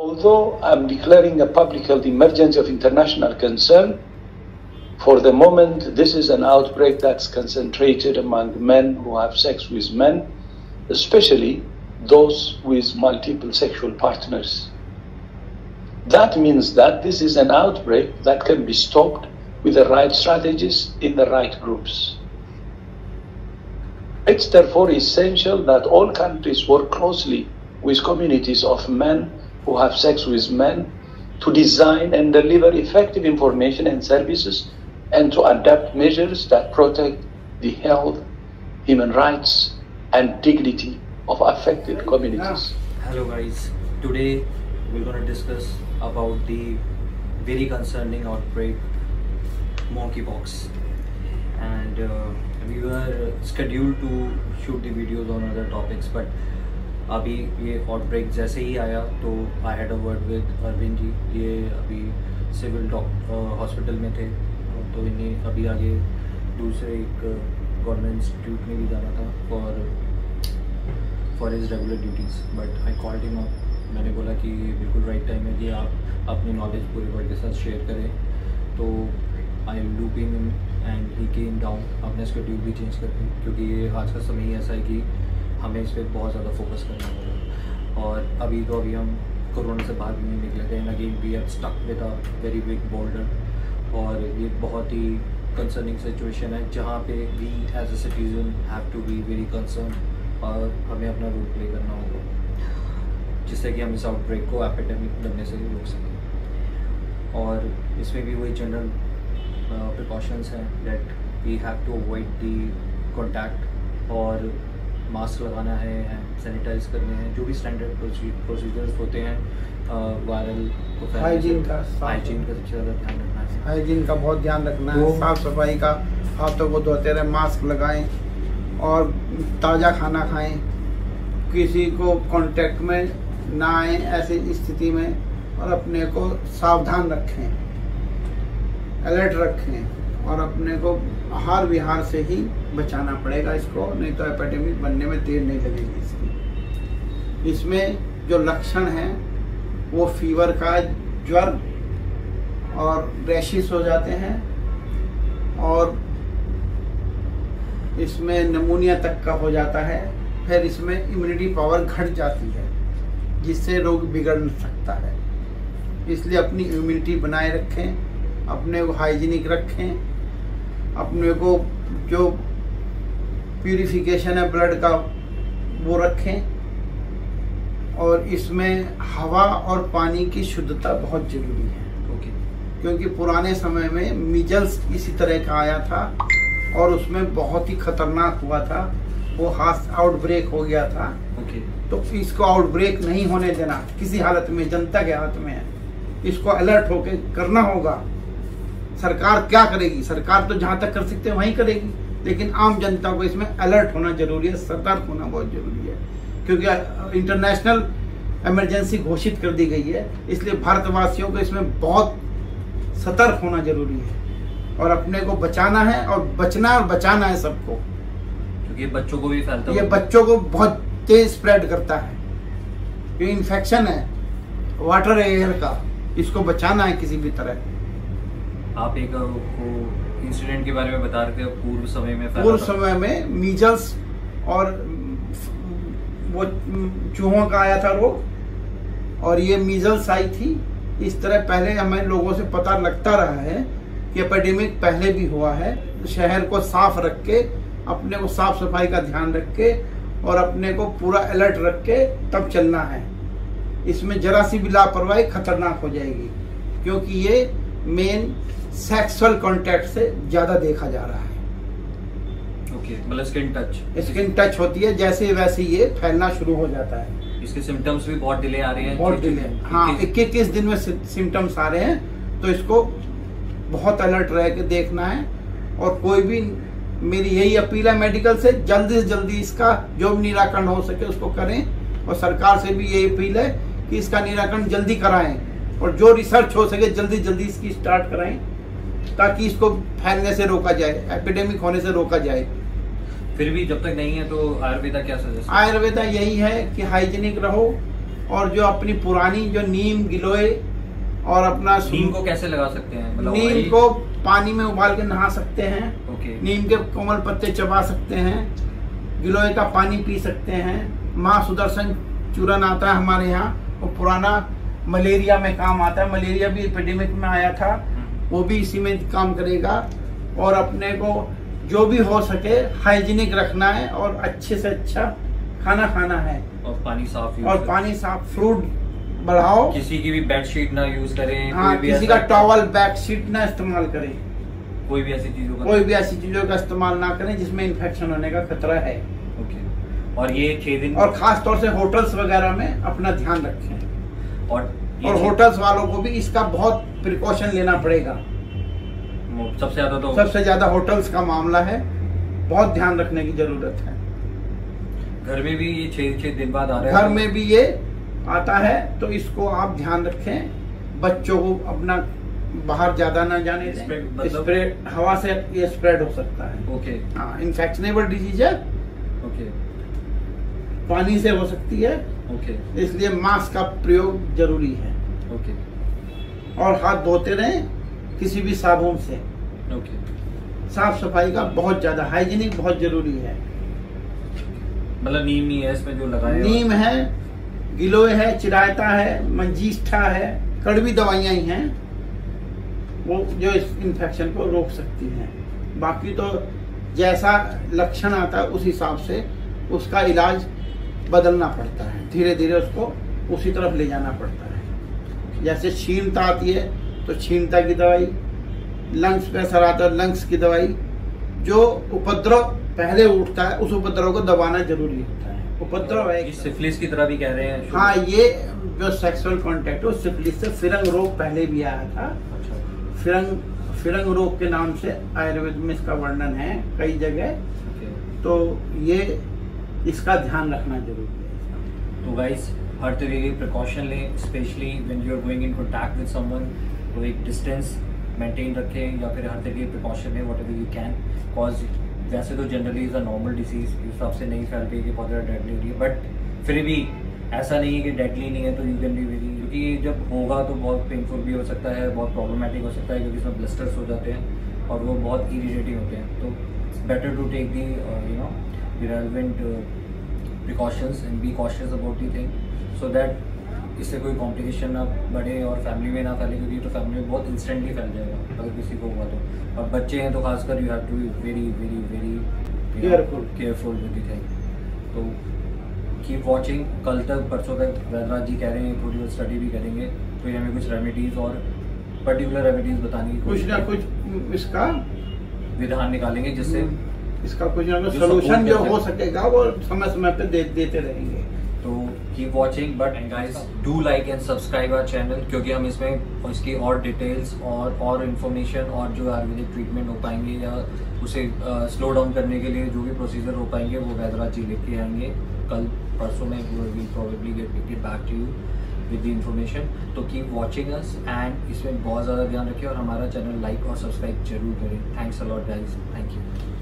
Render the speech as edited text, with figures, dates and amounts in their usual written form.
Although I'm declaring a public health emergency of international concern, for the moment, this is an outbreak that's concentrated among men who have sex with men, especially those with multiple sexual partners. That means that this is an outbreak that can be stopped with the right strategies in the right groups. It's therefore essential that all countries work closely with communities of men who have sex with men to design and deliver effective information and services and to adapt measures that protect the health, human rights, and dignity of affected communities. Hello guys, today we're going to discuss about the very concerning outbreak, monkeypox, and we were scheduled to shoot the videos on other topics, but अभी ये outbreak जैसे ही आया तो I had a word with Arvind ji. ये अभी civil hospital में थे, तो इन्हें अभी आगे दूसरे एक गवर्नमेंट इंस्टीट्यूट में भी जाना था for his regular duties, but I called him up. मैंने बोला कि ये बिल्कुल राइट टाइम है कि आप अपनी नॉलेज पूरे वर्ल्ड के साथ शेयर करें, तो I looping him and he came down. अपने स्केड्यूल भी चेंज करके, क्योंकि ये आज का समय ही ऐसा है कि हमें इस पर बहुत ज़्यादा फोकस करना पड़ा। और अभी हम कोरोना से बाहर भी नहीं निकले थे, again we are stuck with a very big boulder, और ये बहुत ही कंसर्निंग सिचुएशन है जहाँ पे we as a citizen have to be very concern, और हमें अपना रोल प्ले करना होगा जिससे कि हम इस आउटब्रेक को एपिडेमिक बनने से रोक सकें। और इसमें भी वही जनरल प्रिकॉशंस हैं that we have to avoid the contact, और मास्क लगाना है, सैनिटाइज करने हैं, जो भी स्टैंडर्ड प्रोसीजर्स होते हैं वायरल को हाइजीन का सबसे ज़्यादा ध्यान रखना है। हाइजीन का बहुत ध्यान रखना है, साफ सफाई का, हाथों को धोते रहें, मास्क लगाएं और ताज़ा खाना खाएं, किसी को कांटेक्ट में ना आए ऐसी स्थिति में, और अपने को सावधान रखें, अलर्ट रखें, और अपने को आहार विहार से ही बचाना पड़ेगा इसको, नहीं तो एपिडेमिक बनने में देर नहीं लगेगी इसकी। इसमें जो लक्षण हैं वो फीवर का, ज्वर और रैशेस हो जाते हैं, और इसमें निमोनिया तक का हो जाता है। फिर इसमें इम्यूनिटी पावर घट जाती है जिससे रोग बिगड़ सकता है। इसलिए अपनी इम्यूनिटी बनाए रखें, अपने को हाइजीनिक रखें, अपने को जो प्यूरिफिकेशन है ब्लड का वो रखें, और इसमें हवा और पानी की शुद्धता बहुत जरूरी है। क्योंकि पुराने समय में मीजल्स इसी तरह का आया था और उसमें बहुत ही खतरनाक हुआ था, वो आउटब्रेक हो गया था। तो इसको आउटब्रेक नहीं होने देना किसी हालत में, जनता के हाथ में है, इसको अलर्ट होकर करना होगा। सरकार क्या करेगी? सरकार तो जहां तक कर सकते हैं वहीं करेगी, लेकिन आम जनता को इसमें अलर्ट होना जरूरी है, सतर्क होना बहुत जरूरी है, क्योंकि इंटरनेशनल इमरजेंसी घोषित कर दी गई है। इसलिए भारतवासियों को इसमें बहुत सतर्क होना जरूरी है, और अपने को बचाना है, और बचना और बचाना है सबको, क्योंकि बच्चों को भी फैलता है, ये बच्चों को बहुत तेज स्प्रेड करता है। ये इन्फेक्शन है वाटर एयर का, इसको बचाना है किसी भी तरह। आप एक इंसिडेंट के बारे में बता रहे थे, पूर्व समय में मीजल्स और वो चूहों का आया था रोग, और ये मीजल्स आई थी। इस तरह पहले हमें लोगों से पता लगता रहा है कि एपिडेमिक पहले भी हुआ है। शहर को साफ रख के, अपने को साफ सफाई का ध्यान रख के, और अपने को पूरा अलर्ट रख के तब चलना है। इसमें जरा सी भी लापरवाही खतरनाक हो जाएगी, क्योंकि ये मेन सेक्सुअल कांटेक्ट से ज्यादा देखा जा रहा है। मतलब स्किन टच होती है, जैसे वैसे ये फैलना शुरू हो जाता है। इसके सिम्टम्स भी बहुत डिले आ रहे हैं, बहुत डिले, हाँ 21 दिन में सिम्टम्स आ रहे हैं। तो इसको बहुत अलर्ट रह के देखना है, और कोई भी, मेरी यही अपील है मेडिकल से जल्दी इसका जो भी निराकरण हो सके उसको करें, और सरकार से भी यही अपील है कि इसका निराकरण जल्दी कराएं, और जो रिसर्च हो सके जल्दी इसकी स्टार्ट कराएं, ताकि इसको फैलने से रोका जाए, एपिडेमिक होने से रोका जाए। फिर भी जब तक नहीं है तो आयुर्वेदा क्या सजेस्ट? आयुर्वेदा यही है कि हाइजीनिक रहो, और जो अपनी पुरानी जो नीम गिलोय और अपना नीम को कैसे लगा सकते हैं? मतलब नीम को पानी में उबाल के नहा सकते हैं। ओके। नीम के कोमल पत्ते चबा सकते हैं, गिलोय का पानी पी सकते हैं। माँ सुदर्शन चूर्ण आता है हमारे यहाँ, वो पुराना मलेरिया में काम आता है। मलेरिया भी एपिडेमिक में आया था, वो भी इसी में काम करेगा। और अपने को जो भी हो सके हाइजीनिक रखना है और अच्छे से अच्छा खाना खाना है और पानी साफ और पानी साफ। फ्रूट बढ़ाओ, किसी की भी बेडशीट ना यूज करें। हाँ, किसी का टॉवल बेडशीट ना इस्तेमाल करें। कोई भी ऐसी चीजों का इस्तेमाल ना करें जिसमें इन्फेक्शन होने का खतरा है। ओके। और ये 6 दिन, और खास तौर से होटल्स वगैरह में अपना ध्यान रखें। और होटल्स वालों को भी इसका बहुत प्रिकॉशन लेना पड़ेगा। सबसे ज्यादा होटल्स का मामला है, बहुत ध्यान रखने की जरूरत है। घर में भी ये 6 दिन बाद आ रहा है। घर में भी ये आता है, तो इसको आप ध्यान रखें। बच्चों को अपना बाहर ज्यादा ना जाने दें। स्प्रेड हवा से ये स्प्रेड हो सकता है। ओके। हाँ, इन्फेक्शनेबल डिजीज है। ओके। पानी से हो सकती है। ओके। इसलिए मास्क का प्रयोग जरूरी है। ओके। और हाथ धोते रहें किसी भी साबुन से। ओके। साफ सफाई का बहुत ज्यादा, हाइजीनिक बहुत जरूरी है। मतलब नीम नहीं है इसमें जो लगाया? नीम है, गिलोय है, चिरायता है, मंजीष्ठा है, कड़वी दवाइयां ही हैं वो जो इस इन्फेक्शन को रोक सकती हैं। बाकी तो जैसा लक्षण आता है उस हिसाब से उसका इलाज बदलना पड़ता है। धीरे धीरे उसको उसी तरफ ले जाना पड़ता है। जैसे क्षीणता आती है तो क्षीणता की दवाई, लंग्स पे असर आता है लंग्स की दवाई। जो उपद्रव पहले उठता है उस उपद्रव को दबाना जरूरी होता है। उपद्रव है सिफिलिस की तरह भी कह रहे हैं। हाँ, ये जो सेक्सुअल कांटेक्ट हो, सिफिलिस से फिरंग रोग पहले भी आया था। अच्छा। फिरंग रोग के नाम से आयुर्वेद में इसका वर्णन है कई जगह। तो ये इसका ध्यान रखना जरूरी है। तो गाइस, हर तरह की प्रिकॉशन लें, specially when you are going in contact with someone. तो एक डिस्टेंस मेंटेन रखें या फिर हर तरह की प्रिकॉशन लें व्हाटएवर यू कैन। कॉज वैसे तो generally is a normal disease, इस हिसाब से नहीं फैल रही कि बहुत ज़्यादा डेडली हो रही है, बट फिर भी ऐसा नहीं है कि डेडली नहीं है तो यू कैन बी वेरी, क्योंकि जब होगा तो बहुत पेनफुल भी हो सकता है, बहुत प्रॉब्लमेटिक हो सकता है, क्योंकि इसमें ब्लिस्टर्स हो जाते हैं और वो बहुत इरिटेटिंग होते हैं। तो it's better to take the relevant precautions and be cautious about the thing so that इससे कोई कॉम्प्लिकेशन ना बढ़े और फैमिली में ना फैले, क्योंकि तो फैमिली में बहुत इंस्टेंटली फैल जाएगा अगर किसी को हुआ तो। और बच्चे हैं तो खासकर you have to be very very very careful with the thing. तो कीप वॉचिंग। कल तक परसों तक वैद्यराज जी कह रहे हैं थोड़ी बहुत स्टडी भी करेंगे, तो हमें कुछ रेमेडीज और पर्टिकुलर रेमेडीज बताने की कुछ ना कुछ इसका विधान निकालेंगे जिससे इसका कुछ ना कुछ सोल्यूशन जो हो सकेगा वो समय समय पे देते रहेंगे। तो keep watching. But guys, do like and subscribe our channel, क्योंकि हम इसमें इसकी और डिटेल्स और इन्फॉर्मेशन और जो आयुर्वेदिक ट्रीटमेंट हो पाएंगे या उसे स्लो डाउन करने के लिए जो भी प्रोसीजर हो पाएंगे वो वैद्यराज जी लेके आएंगे कल परसों में। We probably get back to you with the information. तो कीप वॉचिंग अस एंड इसमें बहुत ज़्यादा ध्यान रखिए और हमारा चैनल लाइक और सब्सक्राइब जरूर करें। Thanks a lot guys, thank you.